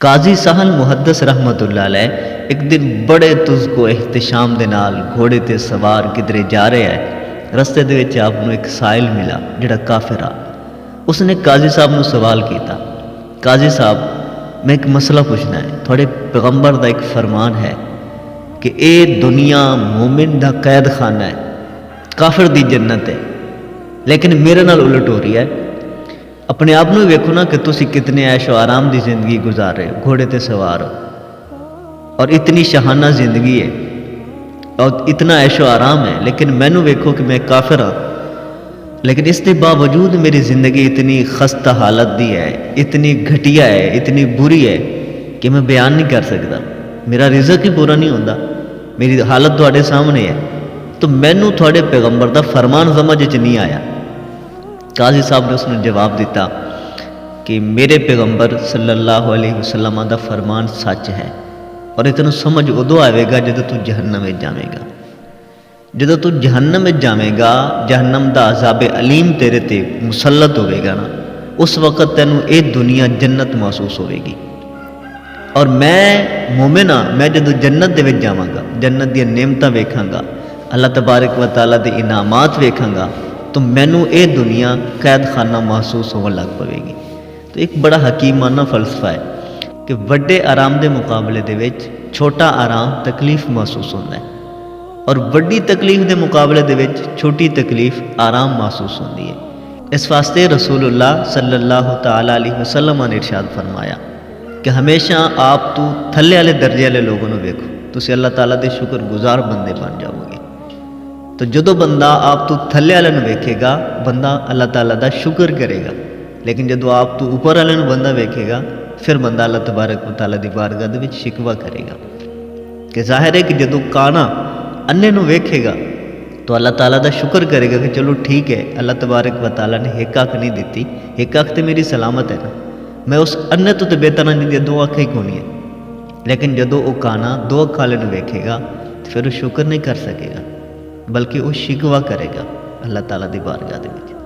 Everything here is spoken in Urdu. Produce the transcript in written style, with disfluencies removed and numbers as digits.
قاضی سہل محدث رحمت اللہ علیہ ایک دن بڑے تز کو احتشام دے نال گھوڑے تے سوار کدھرے جا رہے ہے۔ رستے دے وچ آپ نو ایک سائل ملا جڑا کافر آ۔ اس نے قاضی صاحب نو سوال کیتا، قاضی صاحب میں ایک مسئلہ پوچھنا ہے، تھوڑے پیغمبر دا ایک فرمان ہے کہ اے دنیا مومن دا قید خانہ ہے، کافر دی جنت ہے، لیکن میرے نال الٹ ہو رہی ہے۔ اپنے آپ نو ویکھو نا کہ تسی کتنے عیش و آرام دی زندگی گزار رہے ہو، گھوڑے تے سوار ہو، اور اتنی شہانہ زندگی ہے اور اتنا عیش و آرام ہے، لیکن مینوں ویکھو کہ میں کافر ہاں، لیکن اس کے باوجود میری زندگی اتنی خستہ حالت دی ہے، اتنی گھٹیا ہے، اتنی بری ہے کہ میں بیان نہیں کر سکتا، میرا رزق ہی پورا نہیں ہوتا، میری حالت تواڈے سامنے ہے، تو مینوں تواڈے پیغمبر دا فرمان سمجھ وچ نہیں آیا۔ قاضی صاحب نے اس نے جواب دیتا کہ میرے پیغمبر صلی اللہ علیہ وسلم دا فرمان سچ ہے، اور اتنا سمجھ ادو آئے گا جدو تو جہنم میں جاویں گا۔ جدو تو جہنم میں جاویں گا، جہنم دا عذاب علیم تیرے تے مسلط ہوئے گا نا، اس وقت تینوں اے دنیا جنت محسوس ہوئے گی۔ اور میں مومن ہاں، میں جدو جنت دے وچ جاواں گا، جنت دی نعمتاں ویکھاں گا، اللہ تبارک و تعالیٰ دے انعامات ویکھاں گا، تو مینوں اے دنیا قید خانہ محسوس ہون لگ پوے گی۔ تو ایک بڑا حکیمانہ فلسفہ ہے کہ وڈے آرام دے مقابلے دے وچ چھوٹا آرام تکلیف محسوس ہوتا ہے، اور وڈی تکلیف دے مقابلے دے وچ چھوٹی تکلیف آرام محسوس ہوتی ہے۔ اس واسطے رسول اللہ صلی اللہ تعالیٰ علیہ وسلم نے ارشاد فرمایا کہ ہمیشہ آپ تو تھلے والے درجے والے لوگوں نو ویکھو، تسی اللہ تعالیٰ دے شکر گزار بندے بن جاؤ گے۔ تو جدو بندہ آپ تو تھلے والے نو ویکھے گا، بندہ اللہ تعالیٰ دا شکر کرے گا، لیکن جدو آپ تو اوپر والے نو بندہ ویکھے گا، پھر بندہ اللہ تبارک و تعالیٰ دی بارگاہ دے وچ شکوہ کرے گا۔ کہ ظاہر ہے کہ جدو کانا انے نو ویکھے گا تو اللہ تعالیٰ دا شکر کرے گا کہ چلو ٹھیک ہے، اللہ تبارک و تعالیٰ نے ایک اکھ نہیں دیتی، ایک اکھ تے میری سلامت ہے نا، میں اس انے تو بہتر نہیں دی، دو اکھیں کیوں نہیں ہے۔ لیکن جدو وہ کانا دو اکھ والے نو ویکھے گا تو پھر وہ شکر نہیں کر سکے گا، بلکہ وہ شکوہ کرے گا اللہ تعالیٰ دی بارگاہ دے وچ۔